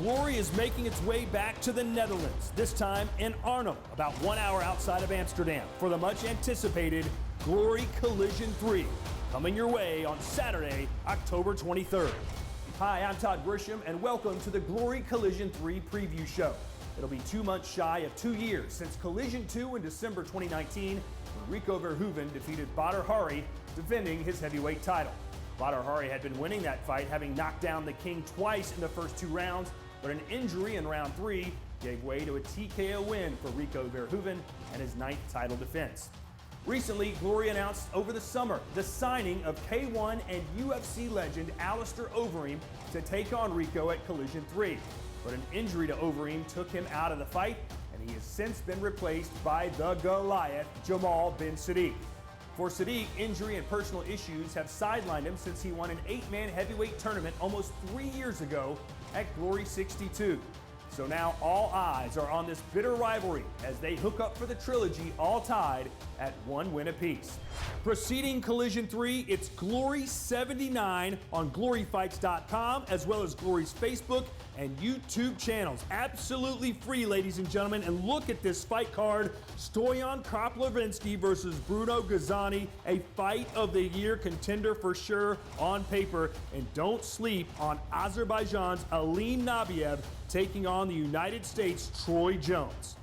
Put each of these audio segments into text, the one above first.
Glory is making its way back to the Netherlands, this time in Arnhem, about 1 hour outside of Amsterdam, for the much anticipated Glory Collision 3, coming your way on Saturday, October 23rd. Hi, I'm Todd Grisham, and welcome to the Glory Collision 3 preview show. It'll be 2 months shy of 2 years since Collision 2 in December 2019, when Rico Verhoeven defeated Badr Hari, defending his heavyweight title. Badr Hari had been winning that fight, having knocked down the King twice in the first 2 rounds, but an injury in round 3 gave way to a TKO win for Rico Verhoeven and his 9th title defense. Recently, Glory announced over the summer the signing of K1 and UFC legend Alistair Overeem to take on Rico at Collision 3. But an injury to Overeem took him out of the fight, and he has since been replaced by the Goliath, Jamal bin Saddik. For Saddik, injury and personal issues have sidelined him since he won an 8-man heavyweight tournament almost 3 years ago at Glory 62. So now all eyes are on this bitter rivalry as they hook up for the trilogy, all tied at 1 win apiece. Preceding Collision 3, it's Glory 79 on GLORYFights.com, as well as Glory's Facebook and YouTube channels. Absolutely free, ladies and gentlemen. And look at this fight card. Stoyan Koplovinsky versus Bruno Gazani, a fight of the year contender for sure on paper. And don't sleep on Azerbaijan's Alim Nabiev taking on the United States' Troy Jones.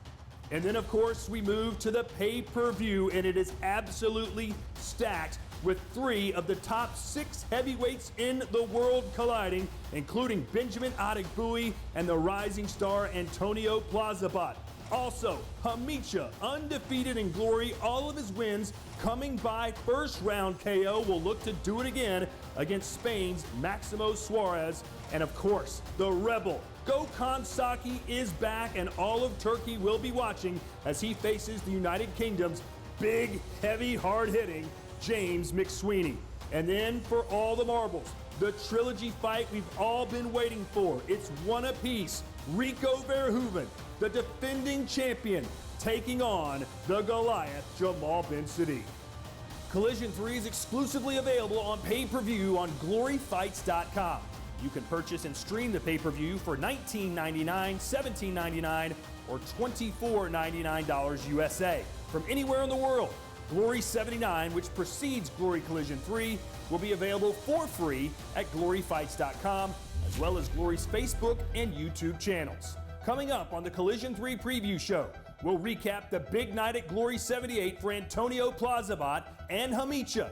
And then, of course, we move to the pay-per-view, and it is absolutely stacked with 3 of the top 6 heavyweights in the world colliding, including Benjamin Adegbuyi and the rising star Antonio Plazibat. Also, Hamicha, undefeated in Glory, all of his wins coming by first-round KO, will look to do it again against Spain's Maximo Suarez. And of course, the Rebel, Gokhan Saki, is back, and all of Turkey will be watching as he faces the United Kingdom's big, heavy, hard-hitting James McSweeney. And then for all the marbles, the trilogy fight we've all been waiting for. It's 1 apiece. Rico Verhoeven, the defending champion, taking on the Goliath, Jamal bin Saddik. Collision 3 is exclusively available on pay-per-view on GLORYFights.com. You can purchase and stream the pay-per-view for $19.99, $17.99, or $24.99 USA from anywhere in the world. Glory 79, which precedes Glory Collision 3, will be available for free at GLORYFights.com, as well as Glory's Facebook and YouTube channels. Coming up on the Collision 3 preview show, we'll recap the big night at Glory 78 for Antonio Plazibat and Hamicha.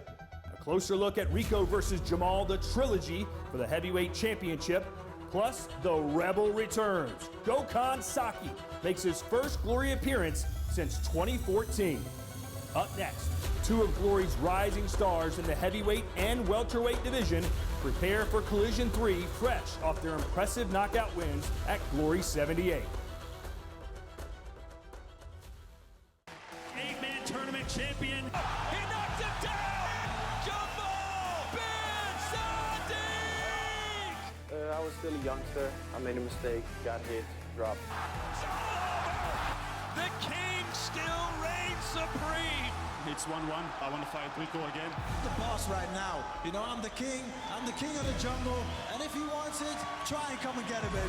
A closer look at Rico versus Jamal, the trilogy for the heavyweight championship. Plus, the Rebel returns. Gokhan Saki makes his first Glory appearance since 2014. Up next, 2 of Glory's rising stars in the heavyweight and welterweight division prepare for Collision 3 fresh off their impressive knockout wins at Glory 78. 8-man tournament champion. He knocked him down! Jamal bin Saddik! I was still a youngster. I made a mistake, got hit, dropped. The king still reigns supreme. It's 1-1. I want to fight Rico again. The boss right now. You know, I'm the king of the jungle. And if he wants it, try and come and get it, baby.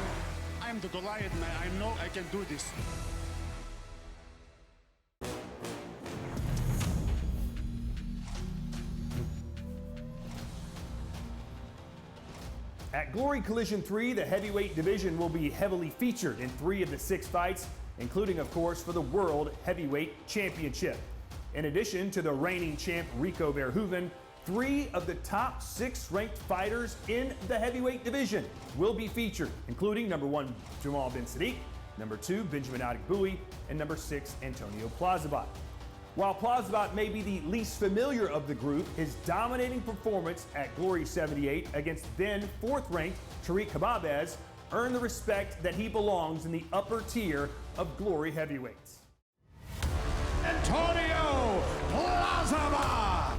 I'm the Goliath, man. I know I can do this. At Glory Collision 3, the heavyweight division will be heavily featured in 3 of the 6 fights, including, of course, for the World Heavyweight Championship. In addition to the reigning champ Rico Verhoeven, 3 of the top 6 ranked fighters in the heavyweight division will be featured, including number 1 Jamal bin Saddik, number 2 Benjamin Adegbuyi, and number 6 Antonio Plazibat. While Plazibat may be the least familiar of the group, his dominating performance at Glory 78 against then 4th-ranked Tariq Hababez earned the respect that he belongs in the upper tier of Glory heavyweights. Antonio Plazibat!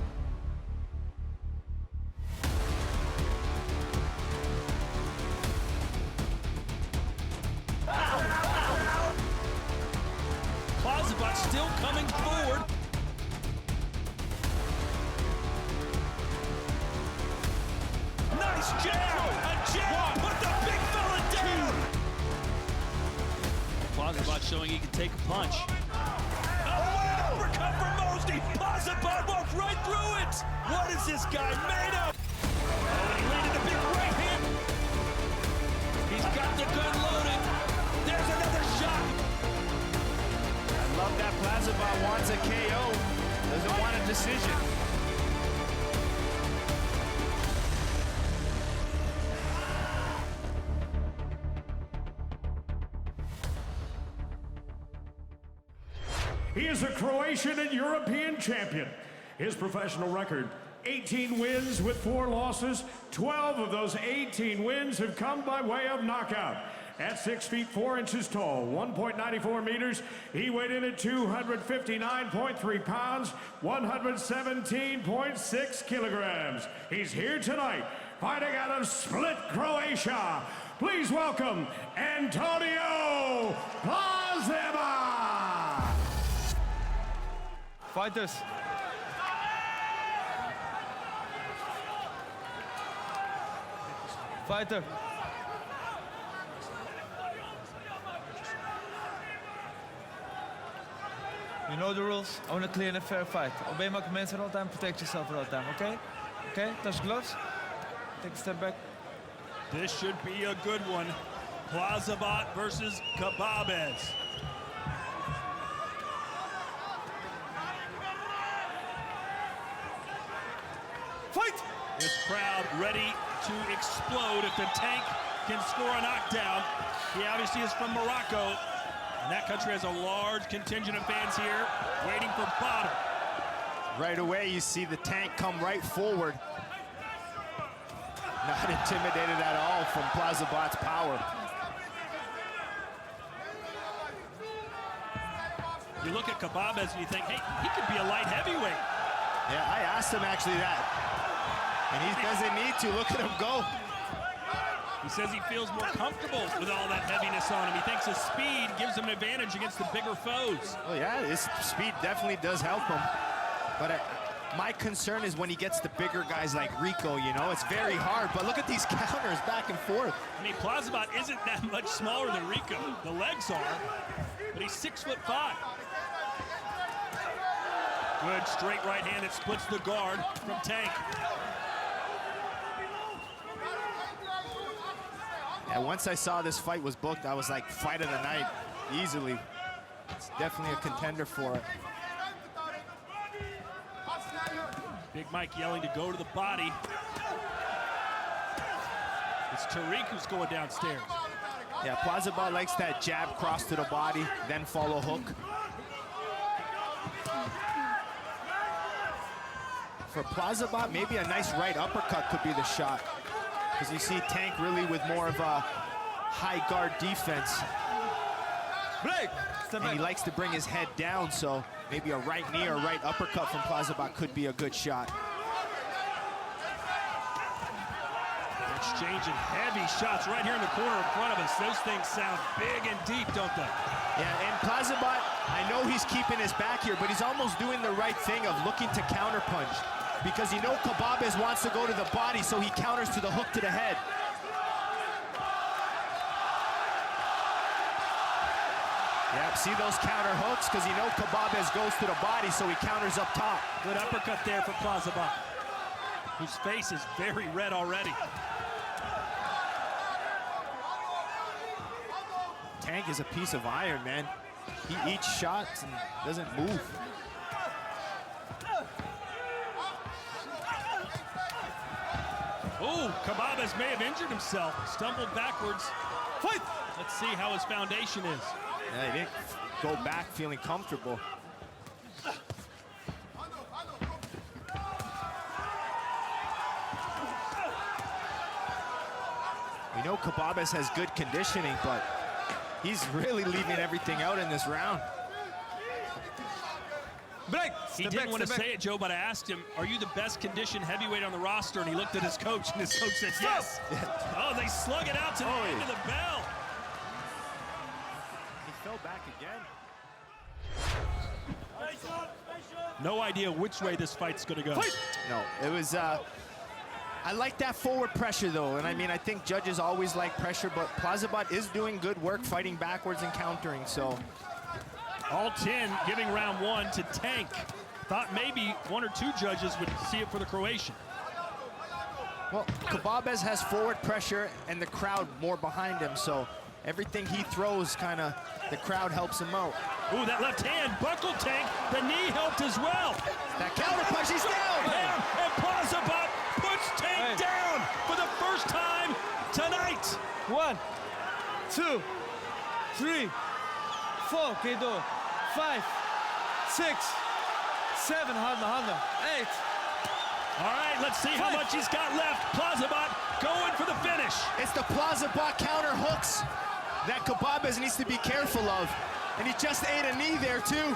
Plazibat still coming forward. Nice jab! A jab! Put the big fella down! showing he can take a punch. Oh, what an uppercut from Mosby! Plazibat walked right through it! What is this guy made of? Oh, and he landed a big right hand. He's got the gun loaded. There's another shot. I love that Plazibat wants a KO. Doesn't want a decision. He is a Croatian and European champion. His professional record, 18 wins with 4 losses. 12 of those 18 wins have come by way of knockout. At 6 feet 4 inches tall, 1.94 meters, he weighed in at 259.3 pounds, 117.6 kilograms. He's here tonight, fighting out of Split, Croatia. Please welcome Antonio Plazibat. Fighters. Fighter. You know the rules. I want a clear and a fair fight. Obey my commands at all time. Protect yourself at all time. Okay? Okay? Touch gloves. Take a step back. This should be a good one. Plazibat versus Kebabez. Fight! This crowd ready to explode if the Tank can score a knockdown. He obviously is from Morocco, and that country has a large contingent of fans here waiting for Badr. Right away, you see the Tank come right forward. Not intimidated at all from Plazibat's power. You look at Kebabez and you think, hey, he could be a light heavyweight. Yeah, I asked him actually that. And he doesn't need to. Look at him go. He says he feels more comfortable with all that heaviness on him. He thinks his speed gives him an advantage against the bigger foes. Well, yeah, his speed definitely does help him. But my concern is when he gets the bigger guys like Rico, you know, it's very hard. But look at these counters back and forth. I mean, Plazibat isn't that much smaller than Rico. The legs are, but he's 6'5". Good straight right hand that splits the guard from Tank. Yeah, once I saw this fight was booked, I was like, fight of the night, easily. It's definitely a contender for it. Big Mike yelling to go to the body. It's Tariq who's going downstairs. Yeah, Plazibat likes that jab cross to the body, then follow hook. For Plazibat, maybe a nice right uppercut could be the shot. Because you see Tank really with more of a high guard defense. And he likes to bring his head down, so maybe a right knee or right uppercut from Plazibat could be a good shot. Exchanging heavy shots right here in the corner in front of us. Those things sound big and deep, don't they? Yeah, and Plazibat, I know he's keeping his back here, but he's almost doing the right thing of looking to counterpunch. Because you know Kebabez wants to go to the body, so he counters to the hook to the head. Yep, see those counter hooks? Because you know Kebabez goes to the body, so he counters up top. Good uppercut there for Plazibat, whose face is very red already. Tank is a piece of iron, man. He eats shots and doesn't move. Oh, Kebabez may have injured himself, stumbled backwards. Fight! Let's see how his foundation is. Yeah, he didn't go back feeling comfortable. We know Kebabez has good conditioning, but he's really leaving everything out in this round. Break. He didn't want to say it, Joe, but I asked him, are you the best conditioned heavyweight on the roster? And he looked at his coach, and his coach said, yes. Oh, they slug it out to the end of the bell. He fell back again. No idea which way this fight's going to go. No, it was I like that forward pressure, though, and I mean, I think judges always like pressure, but Plazibat is doing good work fighting backwards and countering, so. All 10 giving round 1 to Tank. Thought maybe 1 or 2 judges would see it for the Croatian. Well, Kebabez has forward pressure and the crowd more behind him, so everything he throws, the crowd helps him out. Ooh, that left hand buckled Tank. The knee helped as well. That counter punch, he's down! And Plazibat puts Tank down for the first time tonight. 1, 2, 3, 4, Kedo. 5, 6, 7, Honda, 8. All right, let's see how much he's got left. Plazibat going for the finish. It's the Plazibat counter hooks that Kebabez needs to be careful of. And he just ate a knee there, too.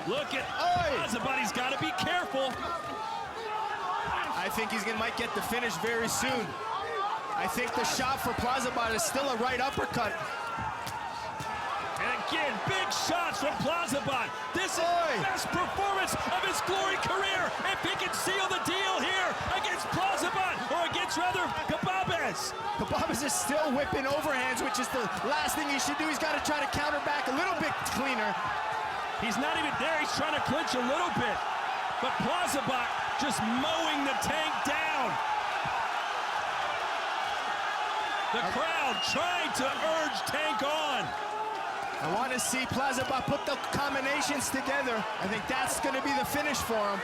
Look at Plazibat, he's got to be careful. I think might get the finish very soon. I think the shot for Plazibat is still a right uppercut. And again, big shots from Plazibat. This is the best performance of his Glory career. If he can seal the deal here against Plazibat, or against rather Kebabez. Kebabez is still whipping overhands, which is the last thing he should do. He's got to try to counter back a little bit cleaner. He's not even there. He's trying to clinch a little bit. But Plazibat just mowing the Tank down. The crowd trying to urge Tank on. I want to see Plazibat put the combinations together. I think that's going to be the finish for him.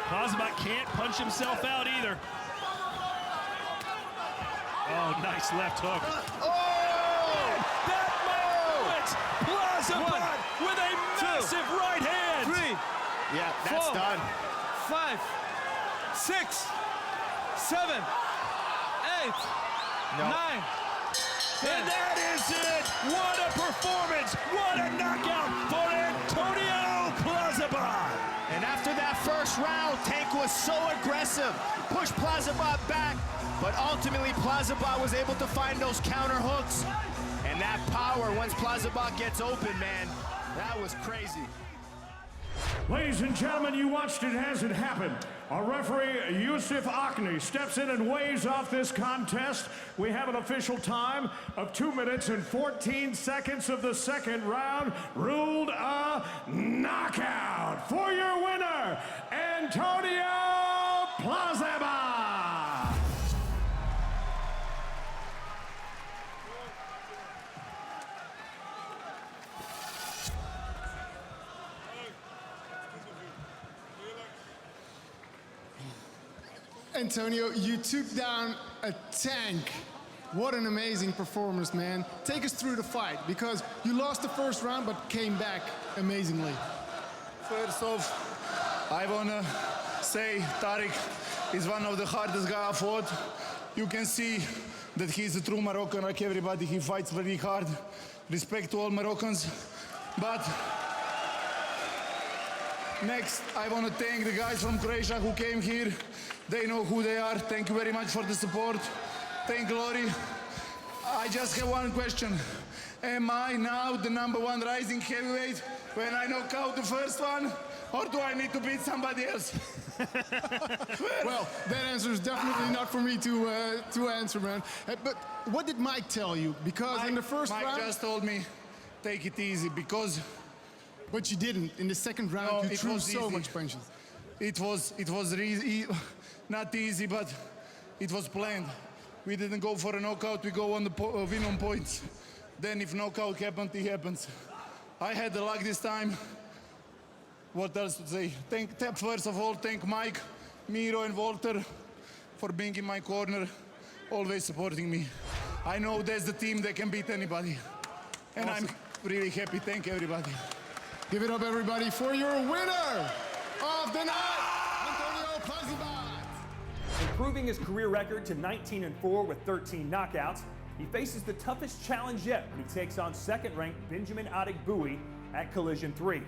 Plazibat can't punch himself out either. Oh, nice left hook. That moment! Plazibat with a massive right hand! 3, Yeah, that's 4, done. 5, 6, 7, 8, No. 9. And that is it! What a performance! What a knockout for Antonio Plazibat! And after that first round, Tank was so aggressive, pushed Plazibat back, but ultimately Plazibat was able to find those counter hooks. And that power, once Plazibat gets open, man, that was crazy. Ladies and gentlemen, you watched it as it happened. Our referee, Yusuf Akni, steps in and weighs off this contest. We have an official time of 2 minutes and 14 seconds of the second round. Ruled a knockout for your winner, Antonio Plazibat. Antonio, you took down a Tank. What an amazing performance, man. Take us through the fight, because you lost the first round but came back amazingly. First off, I want to say Tariq is one of the hardest guys I fought. You can see that he's a true Moroccan, like everybody. He fights very hard. Respect to all Moroccans. But next, I want to thank the guys from Croatia who came here. They know who they are. Thank you very much for the support. Thank Glory. I just have one question. Am I now the #1 rising heavyweight when I knock out the first one? Or do I need to beat somebody else? Well, that answer is definitely not for me to answer, man. But what did Mike tell you? Because in the first round... Mike just told me, take it easy, because... But you didn't. In the second round, you threw so much punches. It was not easy, but it was planned. We didn't go for a knockout, we go on the win on points. Then if knockout happened, it happens. I had the luck this time. What else to say? First of all, thank Mike, Miro and Walter for being in my corner, always supporting me. I know that's the team that can beat anybody. And awesome. I'm really happy. Thank everybody. Give it up, everybody, for your winner of the night, Antonio Plazibat. Improving his career record to 19-4 with 13 knockouts, he faces the toughest challenge yet when he takes on second-ranked Benjamin Adegbuyi at Collision 3.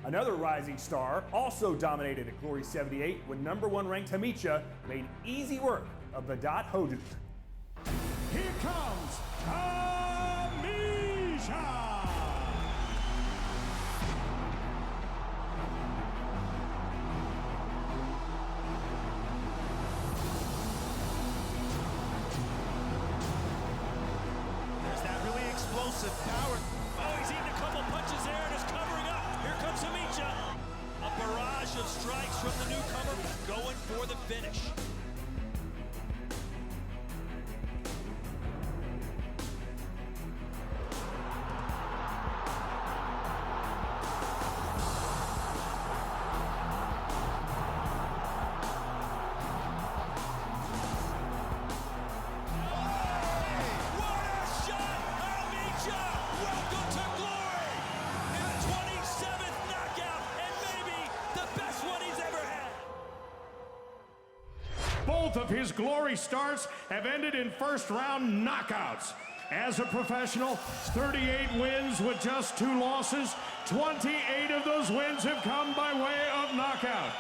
Another rising star also dominated at Glory 78 when #1 ranked Hamicha made easy work of Vedat Hodu. Here comes Hamicha. Both of his glory starts have ended in first-round knockouts. As a professional, 38 wins with just 2 losses. 28 of those wins have come by way of knockout.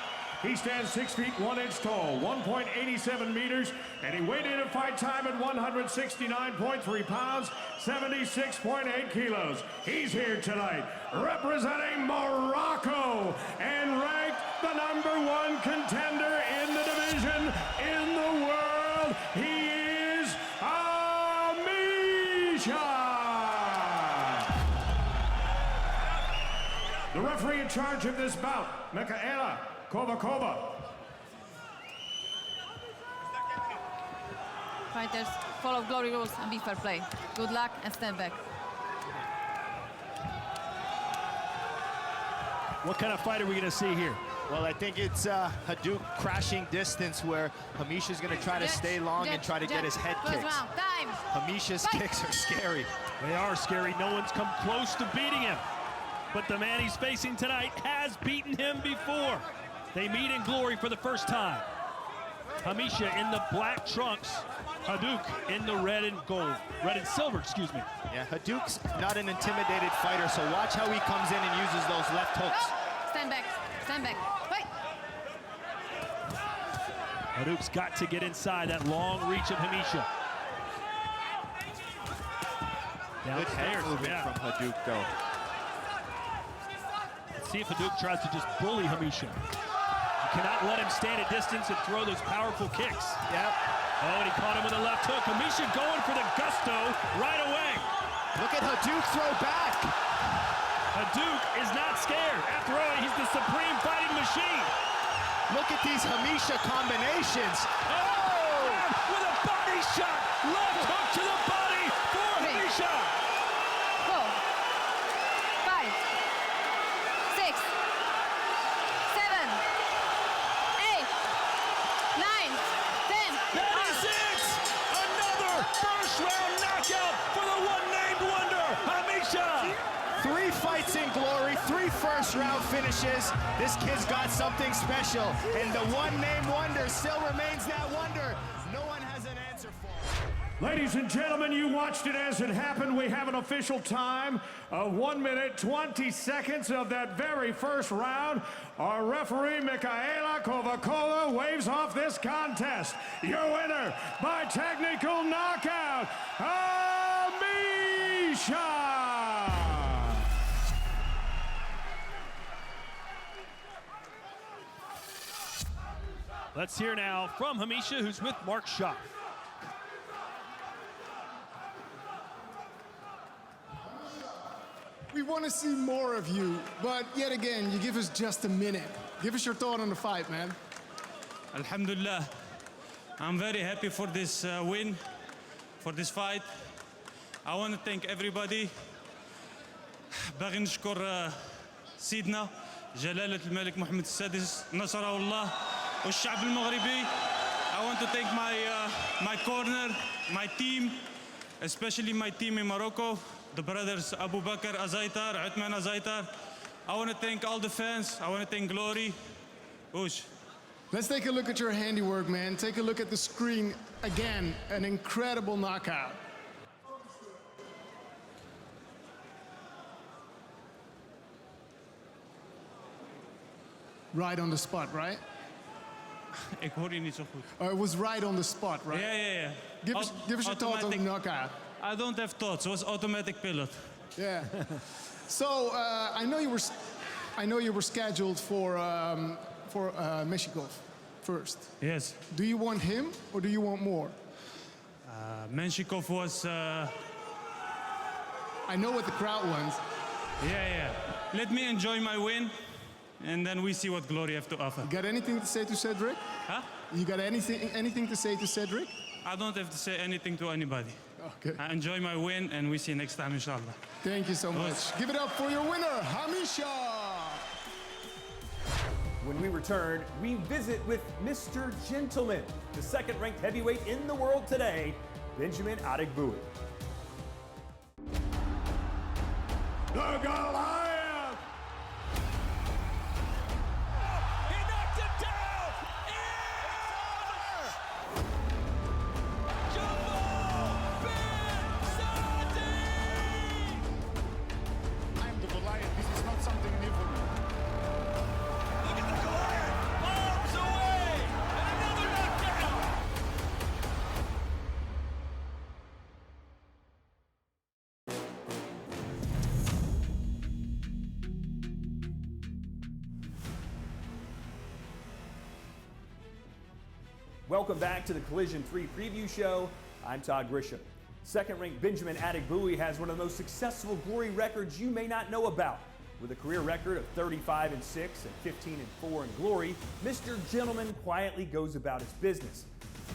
He stands 6 feet 1 inch tall, 1.87 meters, and he weighed in at fight time at 169.3 pounds, 76.8 kilos. He's here tonight representing Morocco and ranked the #1 contender in the division in the world. He is Hamicha. The referee in charge of this bout, Michaela Kovakova. Fighters, follow glory rules and be fair play. Good luck and stand back. What kind of fight are we going to see here? Well, I think it's Hadouken crashing distance where Hamicha's going to try to stay long and try to get his head kicks. Time. Hamicha's kicks are scary. They are scary. No one's come close to beating him. But the man he's facing tonight has beaten him before. They meet in glory for the first time. Hamicha in the black trunks. Hadouken in the red and gold. Red and silver, excuse me. Yeah, Hadouken's not an intimidated fighter, so watch how he comes in and uses those left hooks. Stand back. Stand back. Fight. Hadouken's got to get inside that long reach of Hamicha. Good head movement from Hadouken, though. Let's see if Hadouken tries to just bully Hamicha. You cannot let him stand a distance and throw those powerful kicks. Yep. Oh, and he caught him with a left hook. Hamicha going for the gusto right away. Look at Hadouken throw back. Hadouken is not scared. After all, he's the supreme fighting machine. Look at these Hamicha combinations. Oh! With a body shot. Left hook to the body for Hamicha. 4, 5, 6, 7, 8, 9, 10. That is it! Another first-round knockout for the one-named wonder, Hamicha! 3 fights in glory, 3 first-round finishes. This kid's got something special, and the one-named wonder still remains that wonder. No one has an answer for. Ladies and gentlemen, you watched it as it happened. We have an official time of 1 minute, 20 seconds of that very first round. Our referee, Michaela Kovakova, waves off this contest. Your winner by technical knockout, Hamicha! Let's hear now from Hamicha, who's with Mark Schott. We want to see more of you, but yet again, you give us just a minute. Give us your thought on the fight, man. Alhamdulillah, I'm very happy for this win, for this fight. I want to thank everybody. باغي نشكر سيدنا جلالة الملك محمد السادس نصره الله والشعب المغربي. I want to thank my corner, my team, especially my team in Morocco, the brothers Abu Bakr Azaitar, Uthman Azaitar. I want to thank all the fans. I want to thank Glory. Oosh. Let's take a look at your handiwork, man. Take a look at the screen again. An incredible knockout. Right on the spot, right? Ik hoor je niet zo goed. It was right on the spot, right? Yeah. Give us your thoughts on the knockout. I don't have thoughts. It was automatic pilot. Yeah. So I know you were scheduled for Meshikov first. Yes. Do you want him or do you want more? Menshikov was. I know what the crowd wants. Yeah. Let me enjoy my win, and then we see what Glory have to offer. You got anything to say to Cedric? Huh? You got anything to say to Cedric? I don't have to say anything to anybody. Okay. I enjoy my win, and we see you next time, inshallah. Thank you so much. Give it up for your winner, Hamicha! When we return, we visit with Mr. Gentleman, the second-ranked heavyweight in the world today, Benjamin Adegbuyi. The Goliath! He knocked him down! Welcome back to the Collision 3 preview show. I'm Todd Grisham. Second-ranked Benjamin Adegbuyi has one of the most successful Glory records you may not know about. With a career record of 35-6 and 15-4 in Glory, Mr. Gentleman quietly goes about his business.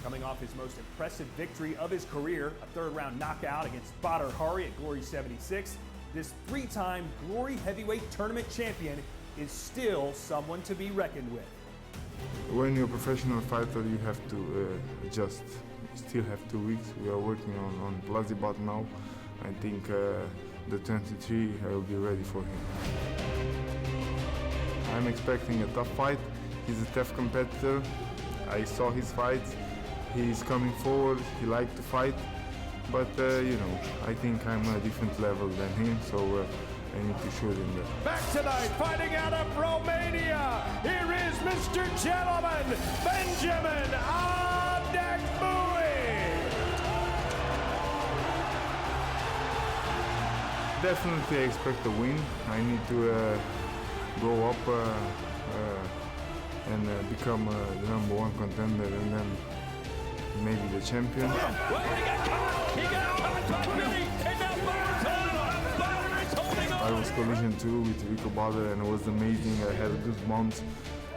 Coming off his most impressive victory of his career, a third-round knockout against Badr Hari at Glory 76, this three-time Glory heavyweight tournament champion is still someone to be reckoned with. When you're a professional fighter, you have to adjust. You still have 2 weeks. We are working on Plazibat now. I think the 23, I will be ready for him. I'm expecting a tough fight. He's a tough competitor. I saw his fights. He's coming forward. He likes to fight. But, I think I'm a different level than him, so I need to shoot him there. Back tonight, fighting out of Romania, here is Mr. Gentleman, Benjamin Adegbuyi. Definitely I expect a win. I need to go up and become the #1 contender and then maybe the champion. Well, he got caught! He got caught! And now Badr is holding on! I was Collision 2 with Rico and it was amazing. I had goosebumps.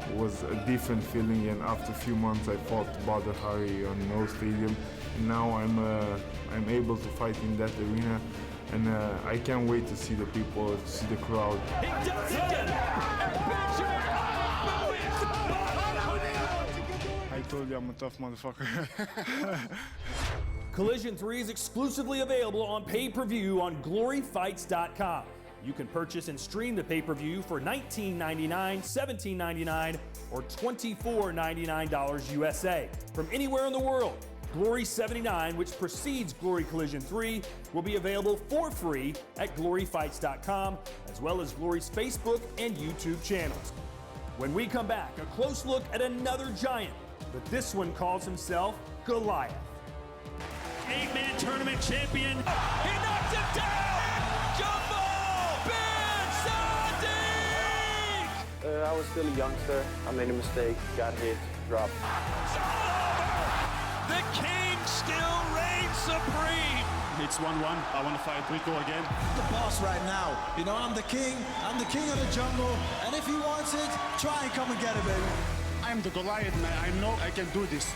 It was a different feeling, and after a few months I fought Badr Hari on no stadium. And now I'm able to fight in that arena, and I can't wait to see the people, to see the crowd. He does it again! I told you I'm a tough motherfucker. Collision 3 is exclusively available on pay-per-view on gloryfights.com. You can purchase and stream the pay-per-view for $19.99, $17.99, or $24.99 USA from anywhere in the world. Glory 79, which precedes Glory Collision 3, will be available for free at gloryfights.com, as well as Glory's Facebook and YouTube channels. When we come back, a close look at another giant, but this one calls himself Goliath. 8-man tournament champion. He knocks him down! Jamal! Saddik! I was still a youngster. I made a mistake, got hit, dropped. It's all over! The king still reigns supreme! It's 1-1. I want to fight Rico again. I'm the boss right now. I'm the king of the jungle, and if he wants it, try and come and get it, baby. I'm the Goliath, man. I know I can do this.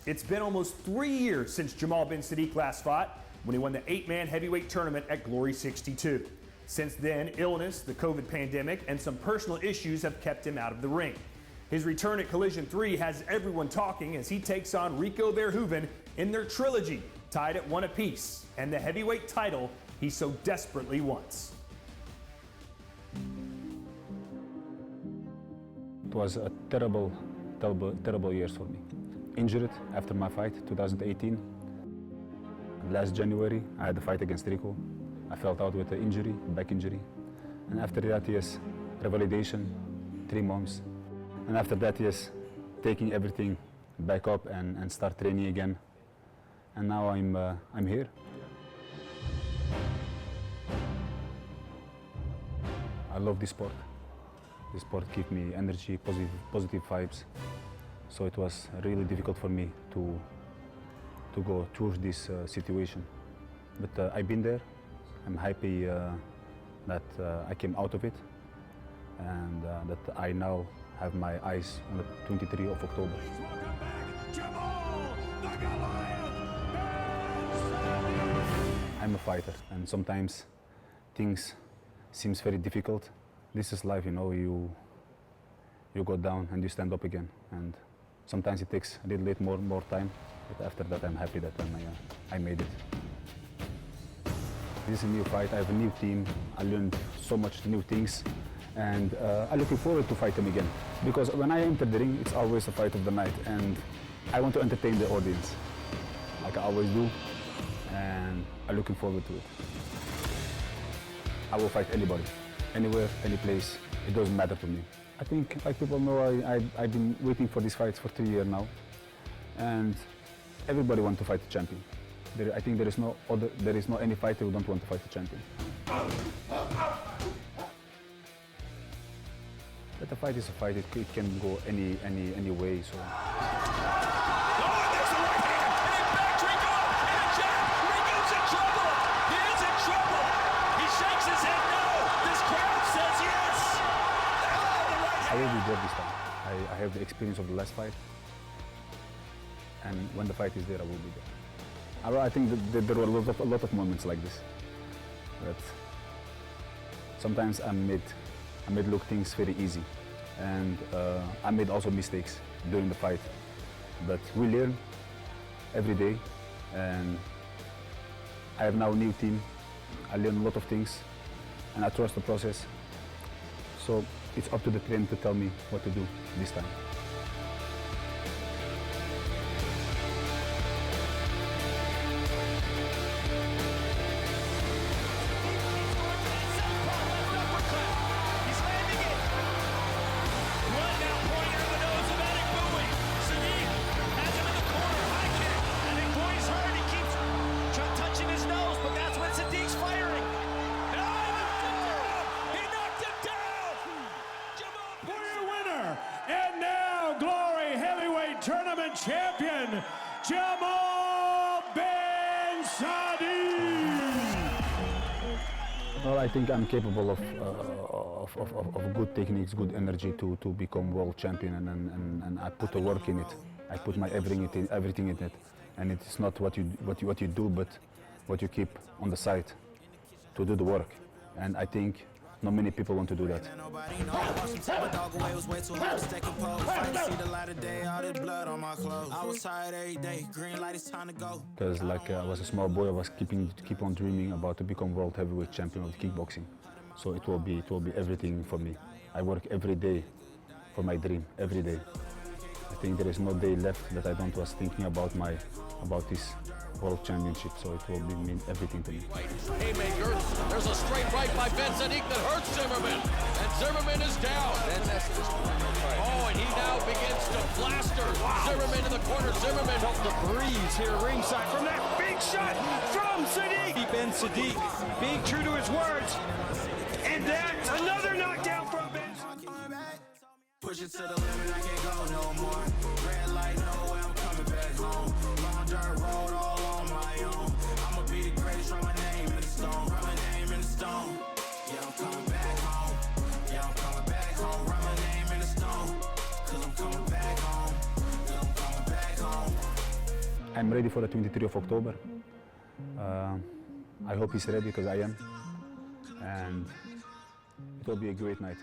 It's been almost 3 years since Jamal bin Saddik last fought, when he won the 8-man heavyweight tournament at Glory 62. Since then, illness, the COVID pandemic, and some personal issues have kept him out of the ring. His return at Collision 3 has everyone talking as he takes on Rico Verhoeven in their trilogy, tied at 1 apiece, and the heavyweight title he so desperately wants. It was a terrible years for me. Injured after my fight, 2018. Last January, I had a fight against Rico. I felt out with an injury, back injury. And after that, yes, revalidation, 3 months. And after that, yes, taking everything back up and start training again. And now I'm here. I love this sport. This sport gives me energy, positive vibes. So it was really difficult for me to go through this situation. But I've been there. I'm happy that I came out of it, and that I now have my eyes on the 23rd of October. Welcome back, Jamal, the Goliath. I'm a fighter, and sometimes things seems very difficult. This is life, you go down and you stand up again. And sometimes it takes a little bit more time, but after that I'm happy that I made it. This is a new fight, I have a new team, I learned so much new things, and I'm looking forward to fight him again. Because when I enter the ring, it's always a fight of the night, and I want to entertain the audience, like I always do, and I'm looking forward to it. I will fight anybody, anywhere, any place, it doesn't matter to me. I think, like people know, I've been waiting for these fights for 3 years now, and everybody wants to fight the champion. I think there is no any fighter who don't want to fight the champion. But a fight is a fight. It can go any way. So. I will be there this time. I have the experience of the last fight, and when the fight is there, I will be there. I think that there were a lot of moments like this. But sometimes I made look things very easy, and I made also mistakes during the fight. But we learn every day, and I have now a new team. I learn a lot of things, and I trust the process. So it's up to the trainer to tell me what to do this time. He's landing it. One now pointer in the nose of Adegbuyi. Saddik has him in the corner. High kick. Adegbuyi's hurt. He keeps touching his nose, but that's when Saddik's firing. And now, Glory Heavyweight Tournament Champion, Jamal Ben Saddik. Well, I think I'm capable of good techniques, good energy to become world champion, and I put the work in it. I put my everything in it, and it's not what you do, but what you keep on the side to do the work. And I think not many people want to do that. Because like I was a small boy, I was keep on dreaming about to become world heavyweight champion of kickboxing. So it will be everything for me. I work every day for my dream, every day. I think there is no day left that I don't was thinking about this World Championship, so it will mean everything to me. Haymaker, there's a straight right by Ben Saddik that hurts Zimmerman, and Zimmerman is down. Oh, and he now begins to blaster Zimmerman in the corner. Zimmerman felt the breeze here ringside from that big shot from Saddik. Ben Saddik being true to his words, and that's another knockdown from Ben. Push it to the limit, I can't go no more. Red light, no way, I'm coming back home. Long dirt road, all on my own. I'ma be the greatest, write my name in the stone. Write my name in the stone. Yeah, I'm coming back home. Yeah, I'm coming back home. Write my name in the stone. Cause I'm coming back home. Yeah, I'm coming back home. I'm ready for the 23rd of October. I hope he's ready because I am. And it will be a great night.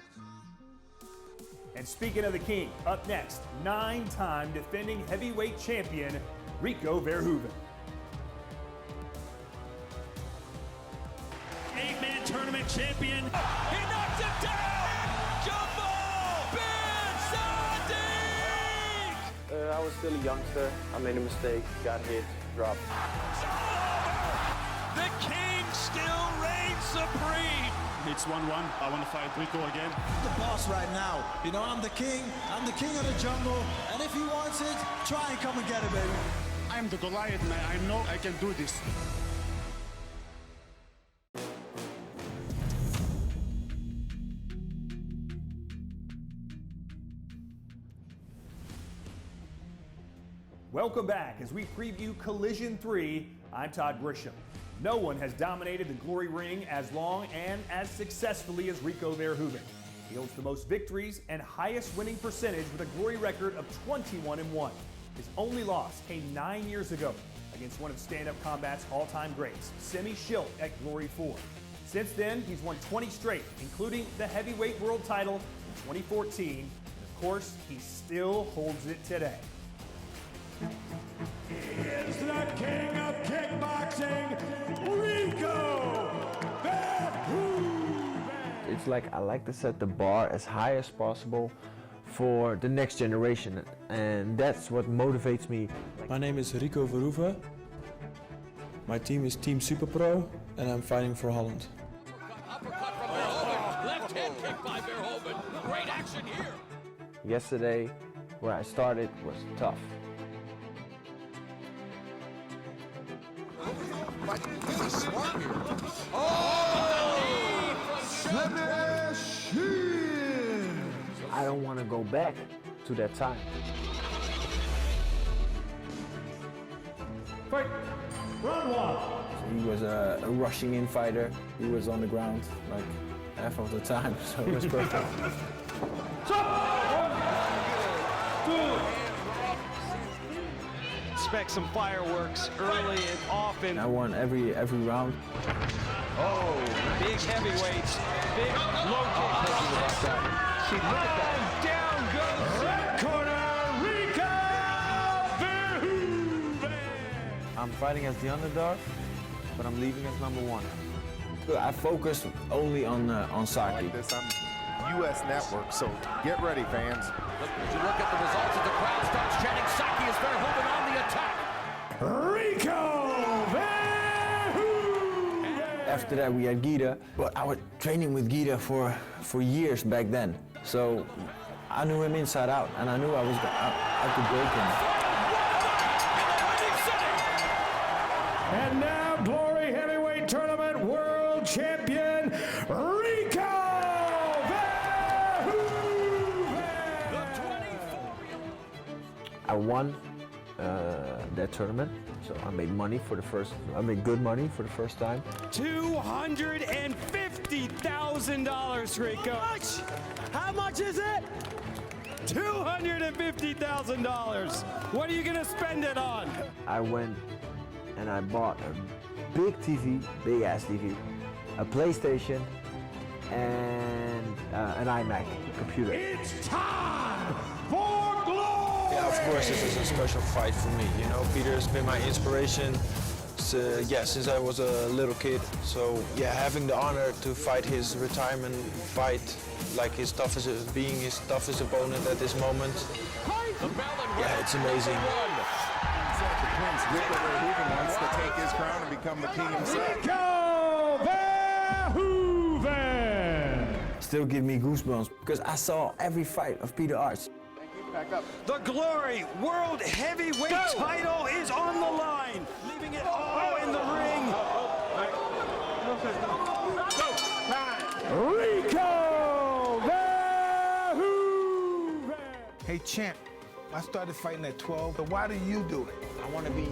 And speaking of the king, up next, 9-time defending heavyweight champion, Rico Verhoeven. 8-man tournament champion. He knocks it down! Jamal Ben Saddik! I was still a youngster. I made a mistake, got hit, dropped. It's all over! The king still reigns supreme! It's 1-1. I want to fight Rico again. I'm the boss right now. You know, I'm the king of the jungle, and if he wants it, try and come and get it, baby. I'm the Goliath, man. I know I can do this. Welcome back as we preview Collision 3. I'm Todd Grisham. No one has dominated the Glory ring as long and as successfully as Rico Verhoeven. He holds the most victories and highest winning percentage with a Glory record of 21-1. His only loss came 9 years ago against one of stand-up combat's all-time greats, Semi Schilt at Glory 4. Since then, he's won 20 straight, including the heavyweight world title in 2014. And of course, he still holds it today. He is the king of kickboxing, Rico Verhoeven. It's like I like to set the bar as high as possible for the next generation, and that's what motivates me. My name is Rico Verhoeven. My team is Team Super Pro, and I'm fighting for Holland. uppercut from Verhoeven. Left hand kick by Verhoeven. Great action here. Yesterday, where I started, was tough. fighting really smart here. I don't want to go back to that time. Fight. Round one. He was a rushing in fighter. He was on the ground like half of the time, so it was perfect. Expect some fireworks early and often. I won every round. Oh, big heavyweights, big low kick. Down goes Red corner, Rico Verhoeven. I'm fighting as the underdog, but I'm leaving as number one. I focused only on Saki. Like this, I'm U.S. Network, so get ready, fans. As you look at the results as the crowd starts chanting, Saki is Verhoeven on the attack. Rico Verhoeven. After that, we had Gita, but I was training with Gita for years back then. So I knew him inside out, and I knew I could break him. And now, Glory Heavyweight Tournament World Champion, Rico Verhoeven. I won that tournament, so I made money for the first. I made good money for the first time. $250,000, Rico. How much is it? $250,000. What are you gonna spend it on? I went and I bought a big TV, big ass TV, a PlayStation, and an iMac computer. It's time for glory! Yeah, of course, this is a special fight for me. You know, Peter has been my inspiration. Since I was a little kid. So yeah, having the honor to fight his retirement fight, like being his toughest opponent at this moment. Yeah, it's amazing. Rico Verhoeven wants to take his crown and become the king himself. Rico Verhoeven! Still give me goosebumps because I saw every fight of Peter Arts. Back up. The Glory World Heavyweight title is on the line. Leaving it all in the ring. Rico Verhoeven! Hey, champ, I started fighting at 12, but why do you do it? I want to be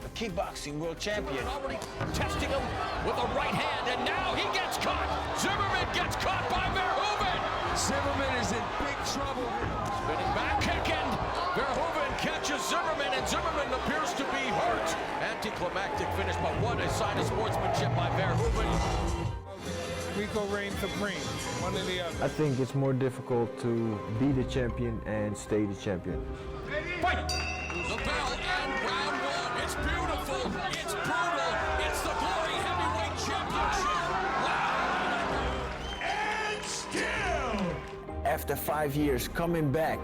a kickboxing world champion. Already testing him with a right hand, and now he gets caught. Zimmerman gets caught by Verhoeven. Zimmerman is in big trouble. Spinning back, kicking. Verhoeven catches Zimmerman, and Zimmerman appears to be hurt. Anticlimactic finish, but what a sign of sportsmanship by Verhoeven. Rico reigns supreme, one or the other. I think it's more difficult to be the champion and stay the champion. Fight! The bell and round one. It's beautiful. It's brutal. It's the Glory Heavyweight Championship. Wow! And still! After 5 years, coming back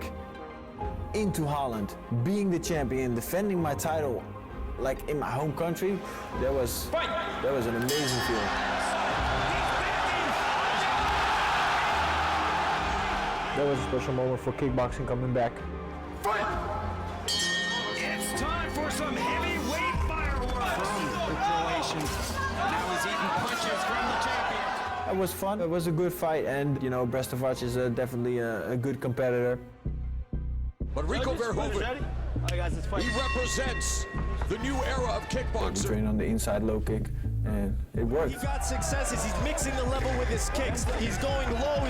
into Holland, being the champion, defending my title, like in my home country, that was an amazing feeling. That was a special moment for kickboxing coming back. It's time for some heavyweight fireworks. From Croatian. Now he's eating punches from the champion. It was fun. It was a good fight, and you know, Brestovac is definitely a good competitor. But Rico Verhoeven, he represents the new era of We kickboxing. train on the inside low kick, and it worked. He got successes. He's mixing the level with his kicks. He's going low,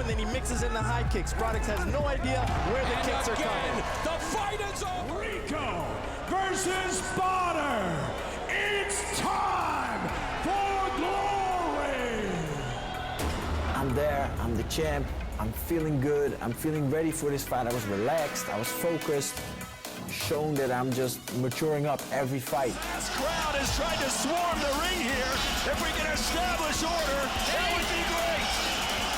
and then he mixes in the high kicks. Brodix has no idea where the kicks are coming. The fight is over. Rico versus Bonner. It's time for glory. I'm there, I'm the champ, I'm feeling good, I'm feeling ready for this fight. I was relaxed, I was focused, shown that I'm just maturing up every fight. This crowd is trying to swarm the ring here. If we can establish order, that would be great.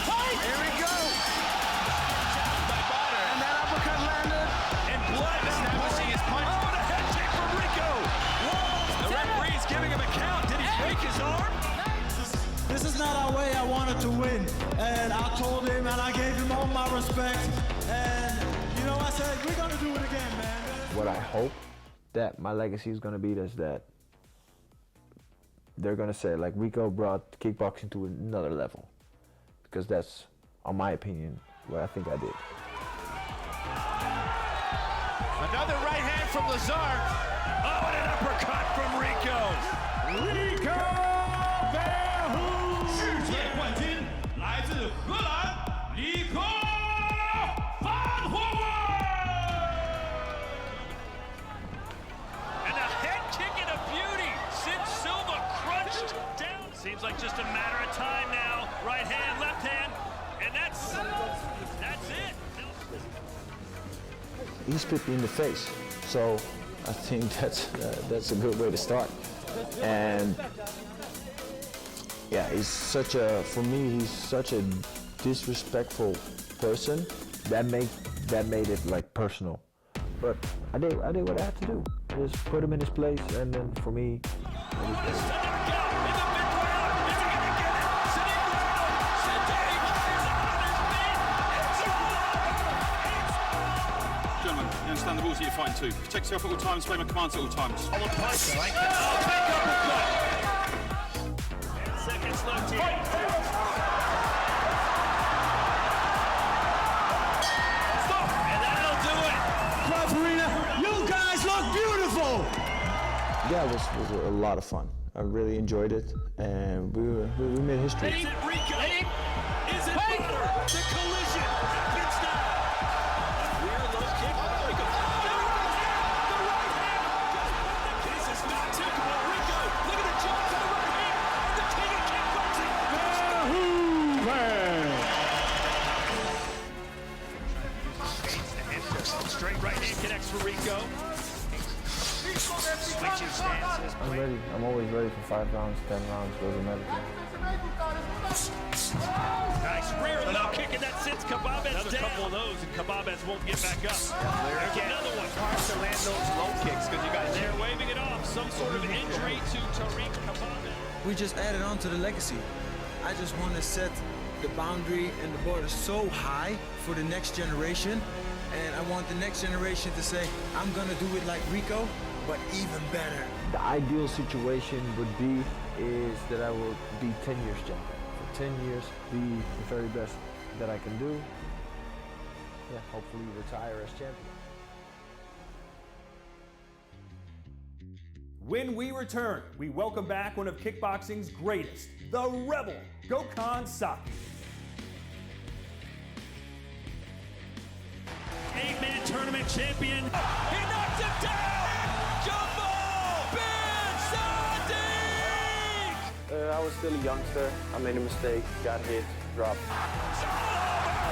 Fight! Here we go. By Bonner. And that uppercut landed. And blood establishing his punch. Oh, the head kick from Rico. Whoa. The referee's giving him a count. Did he break his arm? This is not our way. I wanted to win. And I told him and I gave him all my respect. And, you know, I said, we're going to do it again, man. What I hope that my legacy is going to be is that they're gonna say like Rico brought kickboxing to another level, because that's, on my opinion, what I think I did. Another right hand from Lazar. Oh, and an uppercut from Rico. Rico Verhoeven. 世界冠军来自荷兰，Rico Verhoeven. And a head kick and a beauty. Sid Silva crunched down. Seems like just a matter of time now. Right hand, left hand, and that's it. He spit me in the face, so I think that's a good way to start. And yeah, for me, he's such a disrespectful person that made it like personal. But I did what I had to do. Just put him in his place, and then for me, You understand the rules that you're fighting to. Protect yourself at all times, obey my commands at all times. All the punch, I like that. Oh, big uppercut. 10 seconds left here. Stop. And that'll do it. Club Arena, you guys look beautiful. yeah, it was a lot of fun. I really enjoyed it, and we made history. Is it Rico? Is it Butter? The collision happens now. Rear low kick. Rico. The right hand. This is not typical. Rico, look at the jump to the right hand. And the king of kickboxing. Straight right hand connects for Rico. Switching stances. I'm ready. I'm always ready for 5 rounds, 10 rounds, doesn't matter. Nice rear low kick, and that sends Kababez down. Another couple of those, and Kababez won't get back up. There's another one. Hard to land those low kicks because you guys there waving it off. Some sort of injury to Tariq Kababez. We just added on to the legacy. I just want to set the boundary and the border so high for the next generation, and I want the next generation to say, I'm gonna do it like Rico, but even better. The ideal situation would be is that I will be 10 years champion. For 10 years, be the very best that I can do. Yeah, hopefully retire as champion. When we return, we welcome back one of kickboxing's greatest, the Rebel, Gokhan Saki. 8-man tournament champion. He knocks him down! Jamal! Saddik! I was still a youngster. I made a mistake, got hit, dropped. It's all over!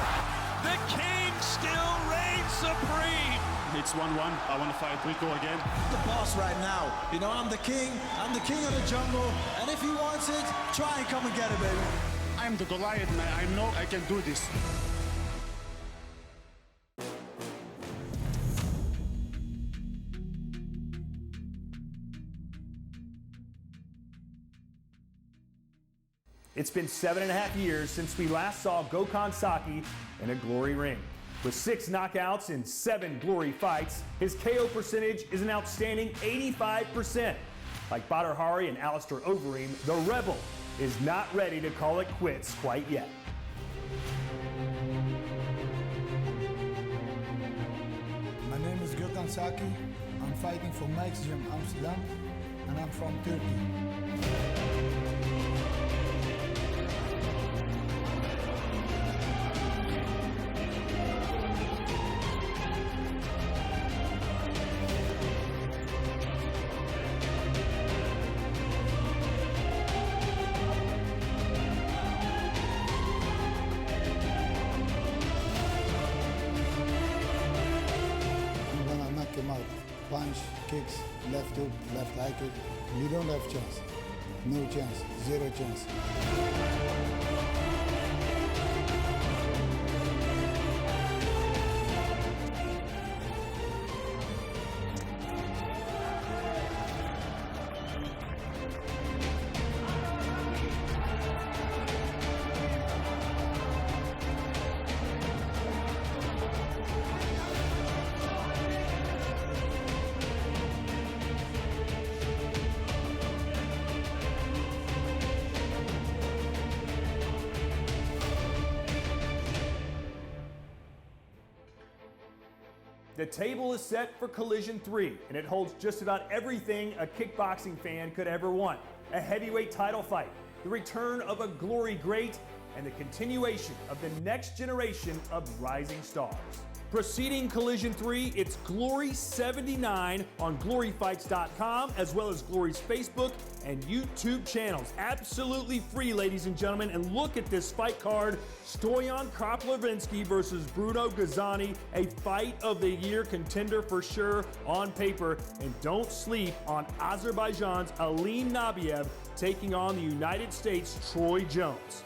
The king still reigns supreme! It's 1-1. I want to fight Rico again. I'm the boss right now. You know, I'm the king of the jungle, and if he wants it, try and come and get it, baby. I'm the Goliath, man. I know I can do this. It's been 7.5 years since we last saw Gokhan Saki in a glory ring. With 6 knockouts in 7 glory fights, his KO percentage is an outstanding 85%. Like Badr Hari and Alistair Overeem, the Rebel is not ready to call it quits quite yet. My name is Gokhan Saki. I'm fighting for Mike's Gym Amsterdam, and I'm from Turkey. Punch, kicks, left hook, left high kick. You don't have chance. No chance. Zero chance. The table is set for Collision 3, and it holds just about everything a kickboxing fan could ever want. A heavyweight title fight, the return of a glory great, and the continuation of the next generation of rising stars. Preceding Collision 3, it's Glory 79 on gloryfights.com, as well as Glory's Facebook and YouTube channels. Absolutely free, ladies and gentlemen. And look at this fight card. Stoyan Krapovinsky versus Bruno Gazani, a fight of the year contender for sure on paper. And don't sleep on Azerbaijan's Alim Nabiev taking on the United States' Troy Jones.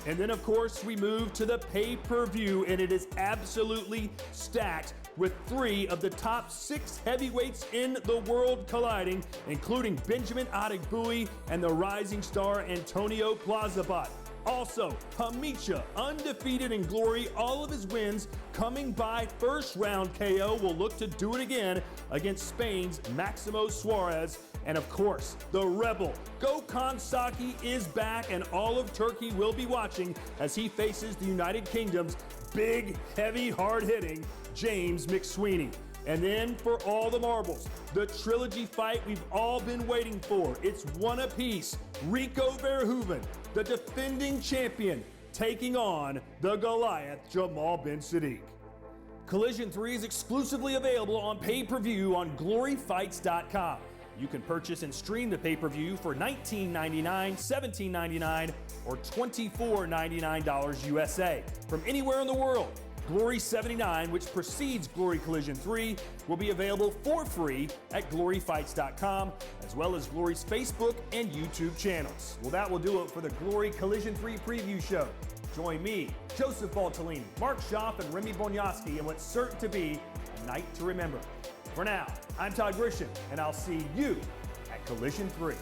And then, of course, we move to the pay-per-view, and it is absolutely stacked with 3 of the top 6 heavyweights in the world colliding, including Benjamin Adegbuyi and the rising star Antonio Plazibat. Also, Hamicha, undefeated in glory, all of his wins coming by first-round KO, will look to do it again against Spain's Maximo Suarez. And of course, the Rebel, Gokhan Saki, is back, and all of Turkey will be watching as he faces the United Kingdom's big, heavy, hard-hitting James McSweeney. And then for all the marbles, the trilogy fight we've all been waiting for. It's one apiece. Rico Verhoeven, the defending champion, taking on the Goliath Jamal Ben Saddik. Collision 3 is exclusively available on pay-per-view on gloryfights.com. You can purchase and stream the pay-per-view for $19.99, $17.99, or $24.99 USA from anywhere in the world. Glory 79, which precedes Glory Collision 3, will be available for free at gloryfights.com, as well as Glory's Facebook and YouTube channels. Well, that will do it for the Glory Collision 3 preview show. Join me, Joseph Baltellini, Mark Schaff, and Remy Bonyaski in what's certain to be a night to remember. For now, I'm Todd Grisham, and I'll see you at Collision 3.